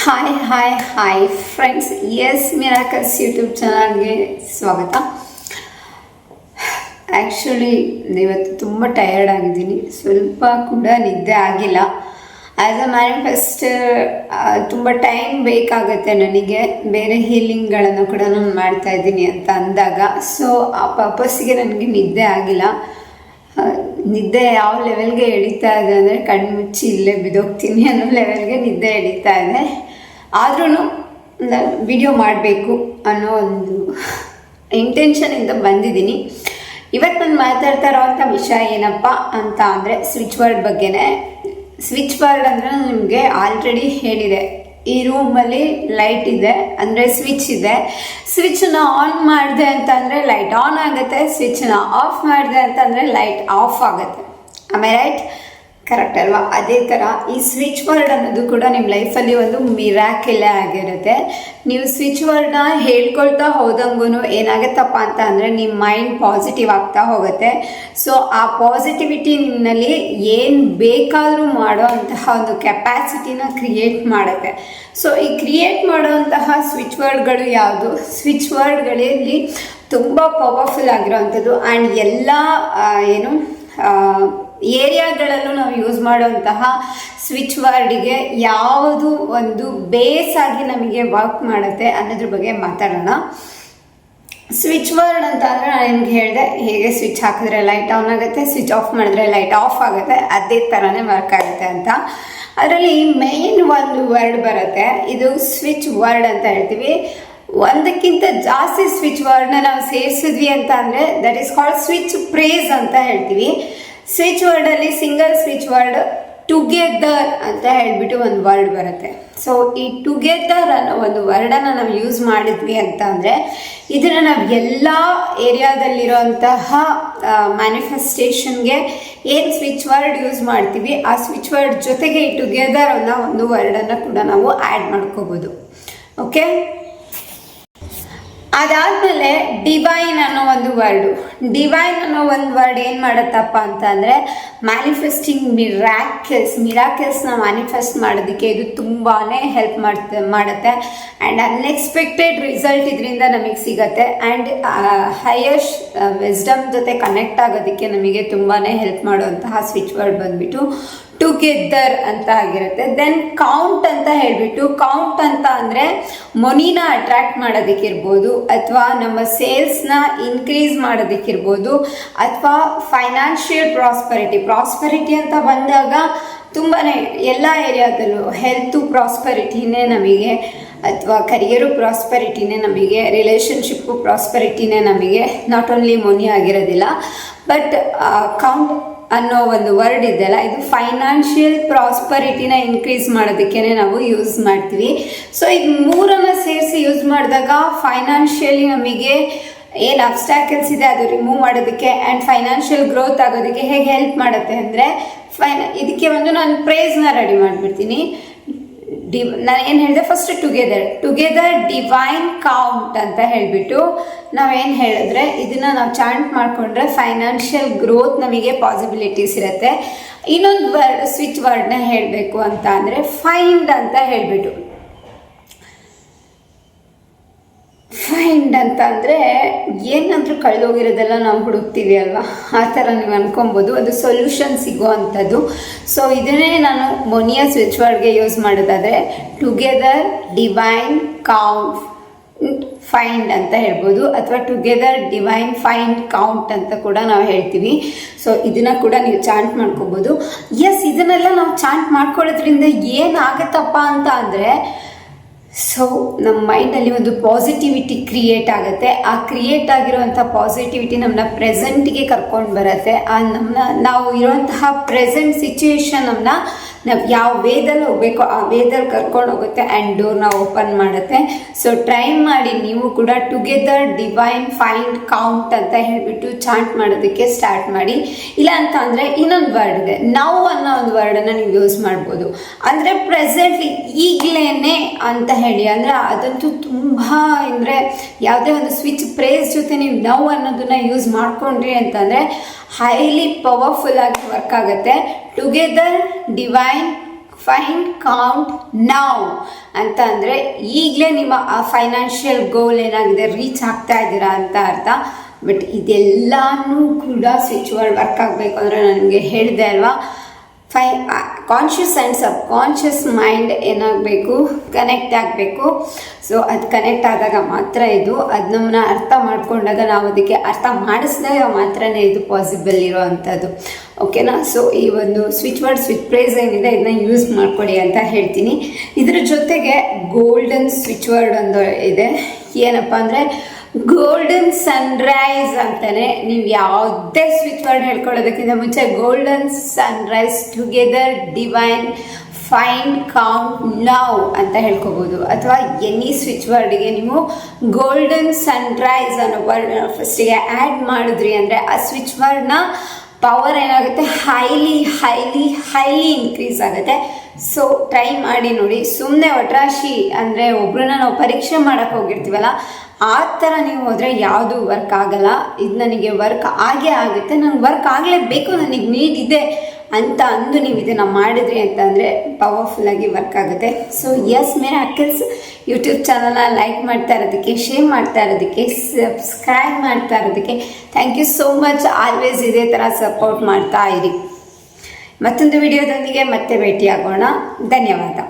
Hi friends, S miracles YouTube ಚಾನಲ್ಗೆ ಸ್ವಾಗತ. Actually ಇವತ್ತು ತುಂಬ ಟಯರ್ಡ್ ಆಗಿದ್ದೀನಿ, ಸ್ವಲ್ಪ ಕೂಡ ನಿದ್ದೆ ಆಗಿಲ್ಲ. ಆ್ಯಸ್ ಅ ಮ್ಯಾನಿಫೆಸ್ಟರ್ ತುಂಬ ಟೈಮ್ ಬೇಕಾಗುತ್ತೆ ನನಗೆ ಬೇರೆ ಹೀಲಿಂಗ್ಗಳನ್ನು ಕೂಡ ನಾನು ಮಾಡ್ತಾ ಇದ್ದೀನಿ ಅಂತ ಅಂದಾಗ, ಸೊ ಆ ಪರ್ಪಸ್ಸಿಗೆ ನನಗೆ ನಿದ್ದೆ ಆಗಿಲ್ಲ. ನಿದ್ದೆ ಯಾವ ಲೆವೆಲ್ಗೆ ಎಳೀತಾ ಇದೆ ಅಂದರೆ ಕಣ್ಮುಚ್ಚಿ ಇಲ್ಲೇ ಬಿದ್ದೋಗ್ತೀನಿ ಅನ್ನೋ ಲೆವೆಲ್ಗೆ ನಿದ್ದೆ ಎಳೀತಾ ಇದೆ. ಆದ್ರೂ ನಾನು ವಿಡಿಯೋ ಮಾಡಬೇಕು ಅನ್ನೋ ಒಂದು ಇಂಟೆನ್ಷನಿಂದ ಬಂದಿದ್ದೀನಿ. ಇವತ್ತು ನಾನು ಮಾತಾಡ್ತಾ ಇರೋವಂಥ ವಿಷಯ ಏನಪ್ಪ ಅಂತ ಅಂದರೆ ಸ್ವಿಚ್ ವರ್ಡ್ ಬಗ್ಗೆನೇ. ಸ್ವಿಚ್ ವರ್ಡ್ ಅಂದರೆ ನಿಮಗೆ ಆಲ್ರೆಡಿ ಹೇಳಿದೆ, ಈ ರೂಮಲ್ಲಿ ಲೈಟ್ ಇದೆ ಅಂದರೆ ಸ್ವಿಚ್ ಇದೆ. ಸ್ವಿಚ್ನ ಆನ್ ಮಾಡಿದೆ ಅಂತ ಅಂದರೆ ಲೈಟ್ ಆನ್ ಆಗುತ್ತೆ, ಸ್ವಿಚ್ನ ಆಫ್ ಮಾಡಿದೆ ಅಂತಂದರೆ ಲೈಟ್ ಆಫ್ ಆಗುತ್ತೆ. ಆಮೇಲೆ ರೈಟ್, ಕರೆಕ್ಟ್ ಅಲ್ವಾ? ಅದೇ ಥರ ಈ ಸ್ವಿಚ್ ವರ್ಡ್ ಅನ್ನೋದು ಕೂಡ ನಿಮ್ಮ ಲೈಫಲ್ಲಿ ಒಂದು ಮಿರಾಕಲ್ ಆಗಿರುತ್ತೆ. ನೀವು ಸ್ವಿಚ್ ವರ್ಡ್ನ ಹೇಳ್ಕೊಳ್ತಾ ಹೋದಂಗೂ ಏನಾಗುತ್ತಪ್ಪ ಅಂತ ಅಂದರೆ ನಿಮ್ಮ ಮೈಂಡ್ ಪಾಸಿಟಿವ್ ಆಗ್ತಾ ಹೋಗುತ್ತೆ. ಸೊ ಆ ಪಾಸಿಟಿವಿಟಿ ನಿಮ್ಮಲ್ಲಿ ಏನು ಬೇಕಾದರೂ ಮಾಡೋ ಅಂತಹ ಒಂದು ಕೆಪಾಸಿಟಿನ ಕ್ರಿಯೇಟ್ ಮಾಡುತ್ತೆ. ಸೊ ಈ ಕ್ರಿಯೇಟ್ ಮಾಡುವಂತಹ ಸ್ವಿಚ್ ವರ್ಡ್ಗಳು ಯಾವುದು? ಸ್ವಿಚ್ ವರ್ಡ್ಗಳಲ್ಲಿ ತುಂಬ ಪವರ್ಫುಲ್ ಆಗಿರೋವಂಥದ್ದು ಆ್ಯಂಡ್ ಎಲ್ಲ ಏರಿಯಾಗಳಲ್ಲೂ ನಾವು ಯೂಸ್ ಮಾಡುವಂತಹ ಸ್ವಿಚ್ ವರ್ಡಿಗೆ ಯಾವುದು ಒಂದು ಬೇಸ್ ಆಗಿ ನಮಗೆ ವರ್ಕ್ ಮಾಡುತ್ತೆ ಅನ್ನೋದ್ರ ಬಗ್ಗೆ ಮಾತಾಡೋಣ. ಸ್ವಿಚ್ ವರ್ಡ್ ಅಂತ ಅಂದರೆ ನಾನು ನಿಮ್ಗೆ ಹೇಳಿದೆ, ಹೇಗೆ ಸ್ವಿಚ್ ಹಾಕಿದ್ರೆ ಲೈಟ್ ಆನ್ ಆಗುತ್ತೆ, ಸ್ವಿಚ್ ಆಫ್ ಮಾಡಿದ್ರೆ ಲೈಟ್ ಆಫ್ ಆಗುತ್ತೆ, ಅದೇ ಥರನೇ ವರ್ಕ್ ಆಗುತ್ತೆ ಅಂತ. ಅದರಲ್ಲಿ ಮೇನ್ ಒಂದು ವರ್ಡ್ ಬರುತ್ತೆ, ಇದು ಸ್ವಿಚ್ ವರ್ಡ್ ಅಂತ ಹೇಳ್ತೀವಿ. ಒಂದಕ್ಕಿಂತ ಜಾಸ್ತಿ ಸ್ವಿಚ್ ವರ್ಡ್ನ ನಾವು ಸೇರಿಸಿದ್ವಿ ಅಂತ ಅಂದರೆ that is called switch phrase ಅಂತ ಹೇಳ್ತೀವಿ. ಸ್ವಿಚ್ ವರ್ಡಲ್ಲಿ ಸಿಂಗಲ್ ಸ್ವಿಚ್ ವರ್ಡ್ ಟುಗೆದರ್ ಅಂತ ಹೇಳ್ಬಿಟ್ಟು ಒಂದು ವರ್ಡ್ ಬರುತ್ತೆ. ಸೊ ಈ ಟುಗೆದರ್ ಅನ್ನೋ ಒಂದು ವರ್ಡನ್ನು ನಾವು ಯೂಸ್ ಮಾಡಿದ್ವಿ ಅಂತ ಅಂದರೆ ಇದನ್ನು ನಾವು ಎಲ್ಲ ಏರಿಯಾದಲ್ಲಿರೋಂತಹ ಮ್ಯಾನಿಫೆಸ್ಟೇಷನ್ಗೆ ಏನು ಸ್ವಿಚ್ ವರ್ಡ್ ಯೂಸ್ ಮಾಡ್ತೀವಿ ಆ ಸ್ವಿಚ್ ವರ್ಡ್ ಜೊತೆಗೆ ಈ ಟುಗೆದರ್ ಅನ್ನೋ ಒಂದು ವರ್ಡನ್ನು ಕೂಡ ನಾವು ಆ್ಯಡ್ ಮಾಡ್ಕೋಬೋದು. ಓಕೆ, ಅದಾದಮೇಲೆ ಡಿವೈನ್ ಅನ್ನೋ ಒಂದು ವರ್ಡು. ಡಿವೈನ್ ಅನ್ನೋ ಒಂದು ವರ್ಡ್ ಏನು ಮಾಡುತ್ತಪ್ಪ ಅಂತ ಅಂದರೆ ಮ್ಯಾನಿಫೆಸ್ಟಿಂಗ್ ಮಿರಾಕಲ್ಸ್ನ ಮ್ಯಾನಿಫೆಸ್ಟ್ ಮಾಡೋದಕ್ಕೆ ಇದು ತುಂಬಾ ಹೆಲ್ಪ್ ಮಾಡುತ್ತೆ. ಆ್ಯಂಡ್ ಅನ್ಎಕ್ಸ್ಪೆಕ್ಟೆಡ್ ರಿಸಲ್ಟ್ ಇದರಿಂದ ನಮಗೆ ಸಿಗುತ್ತೆ. ಆ್ಯಂಡ್ ಹೈಯರ್ ವಿಸ್ಡಮ್ ಜೊತೆ ಕನೆಕ್ಟ್ ಆಗೋದಕ್ಕೆ ನಮಗೆ ತುಂಬಾ ಹೆಲ್ಪ್ ಮಾಡುವಂತಹ ಸ್ವಿಚ್ ವರ್ಡ್ ಬಂದ್ಬಿಟ್ಟು ಟುಗೆದರ್ ಅಂತ ಆಗಿರುತ್ತೆ. ದೆನ್ ಕೌಂಟ್ ಅಂತ ಹೇಳ್ಬಿಟ್ಟು, ಕೌಂಟ್ ಅಂತ ಅಂದರೆ ಮನಿನ ಅಟ್ರಾಕ್ಟ್ ಮಾಡೋದಕ್ಕಿರ್ಬೋದು, ಅಥವಾ ನಮ್ಮ ಸೇಲ್ಸ್ನ ಇನ್ಕ್ರೀಸ್ ಮಾಡೋದಕ್ಕಿರ್ಬೋದು, ಅಥವಾ ಫೈನಾನ್ಷಿಯಲ್ ಪ್ರಾಸ್ಪರಿಟಿ ಅಂತ ಬಂದಾಗ ತುಂಬಾ ಎಲ್ಲ ಏರಿಯಾದಲ್ಲೂ ಹೆಲ್ತು ಪ್ರಾಸ್ಪರಿಟಿನೇ ನಮಗೆ, ಅಥವಾ ಕರಿಯರು ಪ್ರಾಸ್ಪರಿಟಿನೇ ನಮಗೆ, ರಿಲೇಷನ್ಶಿಪ್ಪು ಪ್ರಾಸ್ಪರಿಟಿನೇ ನಮಗೆ, ನಾಟ್ ಓನ್ಲಿ ಮನಿ ಆಗಿರೋದಿಲ್ಲ. ಬಟ್ ಕೌಂಟ್ ಅನ್ನೋ ಒಂದು ವರ್ಡ್ ಇದೆಯಲ್ಲ, ಇದು ಫೈನಾನ್ಷಿಯಲ್ ಪ್ರಾಸ್ಪರಿಟಿನ ಇನ್ಕ್ರೀಸ್ ಮಾಡೋದಕ್ಕೆ ನಾವು ಯೂಸ್ ಮಾಡ್ತೀವಿ. ಸೊ ಇದು ಮೂರನ್ನು ಸೇರಿಸಿ ಯೂಸ್ ಮಾಡಿದಾಗ ಫೈನಾನ್ಷಿಯಲಿ ನಮಗೆ ಏನು ಅಬ್ಸ್ಟ್ಯಾಕಲ್ಸ್ ಇದೆ ಅದು ರಿಮೂವ್ ಮಾಡೋದಕ್ಕೆ ಆ್ಯಂಡ್ ಫೈನಾನ್ಷಿಯಲ್ ಗ್ರೋತ್ ಆಗೋದಕ್ಕೆ ಹೇಗೆ ಹೆಲ್ಪ್ ಮಾಡುತ್ತೆ ಅಂದರೆ ಇದಕ್ಕೆ ಒಂದು ನಾನು ಪ್ರೇಸ್ನ ರೆಡಿ ಮಾಡಿಬಿಡ್ತೀನಿ. ನಾನು ಏನು ಹೇಳಿದೆ, ಫಸ್ಟ್ ಟುಗೆದರ್ ಡಿವೈನ್ ಕೌಂಟ್ ಅಂತ ಹೇಳಿಬಿಟ್ಟು ನಾವೇನು ಹೇಳಿದ್ರೆ ಇದನ್ನು ನಾವು ಚಾಂಟ್ ಮಾಡಿಕೊಂಡ್ರೆ ಫೈನಾನ್ಷಿಯಲ್ ಗ್ರೋತ್ ನಮಗೆ ಪಾಸಿಬಿಲಿಟೀಸ್ ಇರುತ್ತೆ. ಇನ್ನೊಂದು ವರ್ಡ್ ಸ್ವಿಚ್ ವರ್ಡ್ನ ಹೇಳಬೇಕು ಅಂತ ಅಂದರೆ ಫೈಂಡ್ ಅಂತ ಹೇಳಿಬಿಟ್ಟು. ಫೈಂಡ್ ಅಂತ ಅಂದರೆ ಏನಾದರೂ ಕಳೆದೋಗಿರೋದೆಲ್ಲ ನಾವು ಹುಡುಕ್ತೀವಿ ಅಲ್ವಾ, ಆ ಥರ ನೀವು ಅನ್ಕೊಬೋದು, ಅದು ಸೊಲ್ಯೂಷನ್ ಸಿಗೋ ಅಂಥದ್ದು. ಸೊ ಇದನ್ನೇ ನಾನು ಮೊನಿಯಾ ಸ್ವಿಚ್ ವರ್ಡ್ಗೆ ಯೂಸ್ ಮಾಡೋದಾದರೆ ಟುಗೆದರ್ ಡಿವೈನ್ ಕೌಂಟ್ ಫೈಂಡ್ ಅಂತ ಹೇಳ್ಬೋದು, ಅಥವಾ ಟುಗೆದರ್ ಡಿವೈನ್ ಫೈಂಡ್ ಕೌಂಟ್ ಅಂತ ಕೂಡ ನಾವು ಹೇಳ್ತೀವಿ. ಸೊ ಇದನ್ನು ಕೂಡ ನೀವು ಚಾಂಟ್ ಮಾಡ್ಕೋಬೋದು. ಎಸ್, ಇದನ್ನೆಲ್ಲ ನಾವು ಚಾಂಟ್ ಮಾಡ್ಕೊಳ್ಳೋದ್ರಿಂದ ಏನಾಗುತ್ತಪ್ಪ ಅಂತ ಅಂದರೆ ಸೊ ನಮ್ಮ ಮೈಂಡಲ್ಲಿ ಒಂದು ಪಾಸಿಟಿವಿಟಿ ಕ್ರಿಯೇಟ್ ಆಗುತ್ತೆ. ಆ ಕ್ರಿಯೇಟ್ ಆಗಿರುವಂಥ ಪಾಸಿಟಿವಿಟಿ ನಮ್ಮನ್ನ ಪ್ರೆಸೆಂಟ್ಗೆ ಕರ್ಕೊಂಡು ಬರುತ್ತೆ. ನಾವು ಇರುವಂತಹ ಪ್ರೆಸೆಂಟ್ ಸಿಚುವೇಶನ್ ನಾವು ಯಾವ ವೇದಲ್ಲಿ ಹೋಗಬೇಕು ಆ ವೇದಲ್ಲಿ ಕರ್ಕೊಂಡು ಹೋಗುತ್ತೆ ಆ್ಯಂಡ್ ಡೋರ್ನ ಓಪನ್ ಮಾಡುತ್ತೆ. ಸೊ ಟ್ರೈ ಮಾಡಿ ನೀವು ಕೂಡ ಟುಗೆದರ್ ಡಿವೈನ್ ಫೈಂಡ್ ಕೌಂಟ್ ಅಂತ ಹೇಳಿಬಿಟ್ಟು ಚಾಂಟ್ ಮಾಡೋದಕ್ಕೆ ಸ್ಟಾರ್ಟ್ ಮಾಡಿ. ಇಲ್ಲ ಅಂತ ಅಂದರೆ ಇನ್ನೊಂದು ವರ್ಡ್ ಇದೆ, ನೌ ಅನ್ನೋ ಒಂದು ವರ್ಡನ್ನು ನೀವು ಯೂಸ್ ಮಾಡ್ಬೋದು. ಅಂದರೆ ಪ್ರೆಸೆಂಟ್ಲಿ ಈಗಲೇ ಅಂತ ಹೇಳಿ, ಅಂದರೆ ಅದಂತೂ ತುಂಬ ಅಂದರೆ ಯಾವುದೇ ಒಂದು ಸ್ವಿಚ್ ಪ್ರೇಸ್ ಜೊತೆ ನೀವು ನೌ ಅನ್ನೋದನ್ನ ಯೂಸ್ ಮಾಡ್ಕೊಂಡ್ರಿ ಅಂತಂದರೆ ಹೈಲಿ ಪವರ್ಫುಲ್ ಆಗಿ ವರ್ಕ್ ಆಗುತ್ತೆ. Together divine find count now ಅಂತ ಅಂದರೆ ಈಗಲೇ ನಿಮ್ಮ ಫೈನಾನ್ಷಿಯಲ್ ಗೋಲ್ ಏನಾಗಿದೆ ರೀಚ್ ಆಗ್ತಾ ಇದ್ದೀರಾ ಅಂತ ಅರ್ಥ. ಬಟ್ ಇದೆಲ್ಲನೂ ಕೂಡ ಸ್ವಿಚ್ ವರ್ಡ್ ವರ್ಕ್ ಆಗಬೇಕು ಅಂದರೆ ನಾನು ನಿಮಗೆ ಹೇಳಿದೆ ಅಲ್ವಾ, conscious and sub conscious mind ಏನಾಗಬೇಕು, ಕನೆಕ್ಟ್ ಆಗಬೇಕು. ಸೊ ಅದು ಕನೆಕ್ಟ್ ಆದಾಗ ಮಾತ್ರ ಇದು, ಅದು ನಮ್ಮನ್ನ ಅರ್ಥ ಮಾಡ್ಕೊಂಡಾಗ, ನಾವು ಅದಕ್ಕೆ ಅರ್ಥ ಮಾಡಿಸಿದಾಗ ಮಾತ್ರ ಇದು ಪಾಸಿಬಲ್ ಇರೋ ಅಂಥದ್ದು. ಓಕೆನಾ? ಸೊ ಈ ಒಂದು ಸ್ವಿಚ್ ವರ್ಡ್ ಸ್ವಿಚ್ ಫ್ರೇಸ್ ಏನಿದೆ ಇದನ್ನ ಯೂಸ್ ಮಾಡ್ಕೊಡಿ ಅಂತ ಹೇಳ್ತೀನಿ. ಇದ್ರ ಜೊತೆಗೆ ಗೋಲ್ಡನ್ ಸ್ವಿಚ್ ವರ್ಡ್ ಒಂದು ಇದೆ. ಏನಪ್ಪ ಅಂದರೆ ಗೋಲ್ಡನ್ ಸನ್ರೈಸ್ ಅಂತಾನೆ. ನೀವು ಯಾವುದೇ ಸ್ವಿಚ್ ವರ್ಡ್ ಹೇಳ್ಕೊಳ್ಳೋದಕ್ಕಿಂತ ಮುಂಚೆ golden Sunrise together divine find count now ಅಂತ ಹೇಳ್ಕೊಬೋದು. ಅಥವಾ ಎನಿ ಸ್ವಿಚ್ ವರ್ಡ್ಗೆ ನೀವು ಗೋಲ್ಡನ್ ಸನ್ರೈಸ್ ಅನ್ನೋ ವರ್ಡ್ ಫಸ್ಟಿಗೆ ಆ್ಯಡ್ ಮಾಡಿದ್ರಿ ಅಂದರೆ ಆ ಸ್ವಿಚ್ ವರ್ಡ್ನ ಪವರ್ ಏನಾಗುತ್ತೆ, ಹೈಲಿ ಇನ್ಕ್ರೀಸ್ ಆಗುತ್ತೆ. ಸೊ ಟ್ರೈ ಮಾಡಿ ನೋಡಿ. ಸುಮ್ಮನೆ ಒಟ್ರಾಶಿ ಅಂದರೆ ಒಬ್ರನ್ನ ನಾವು ಪರೀಕ್ಷೆ ಮಾಡೋಕ್ಕೆ ಹೋಗಿರ್ತೀವಲ್ಲ, ಆ ಥರ ನೀವು ಹೋದರೆ ಯಾವುದು ವರ್ಕ್ ಆಗಲ್ಲ. ಇದು ನನಗೆ ವರ್ಕ್ ಆಗೇ ಆಗುತ್ತೆ, ನಂಗೆ ವರ್ಕ್ ಆಗಲೇಬೇಕು, ನನಗೆ ನೀಡ್ ಇದೆ ಅಂತ ಅಂದು ನೀವು ಇದನ್ನು ಮಾಡಿದ್ರಿ ಅಂತ ಅಂದರೆ ಪವರ್ಫುಲ್ಲಾಗಿ ವರ್ಕ್ ಆಗುತ್ತೆ. ಸೊ ಎಸ್ ಮಿರಾಕಲ್ಸ್ ಯೂಟ್ಯೂಬ್ ಚಾನಲ್ನ ಲೈಕ್ ಮಾಡ್ತಾ ಇರೋದಕ್ಕೆ, ಶೇರ್ ಮಾಡ್ತಾ ಇರೋದಕ್ಕೆ, ಸಬ್ಸ್ಕ್ರೈಬ್ ಮಾಡ್ತಾ ಇರೋದಕ್ಕೆ thank you so much. Always ಇದೇ ಥರ ಸಪೋರ್ಟ್ ಮಾಡ್ತಾ ಇರಿ. ಮತ್ತೊಂದು ವಿಡಿಯೋದೊಂದಿಗೆ ಮತ್ತೆ ಭೇಟಿಯಾಗೋಣ. ಧನ್ಯವಾದ.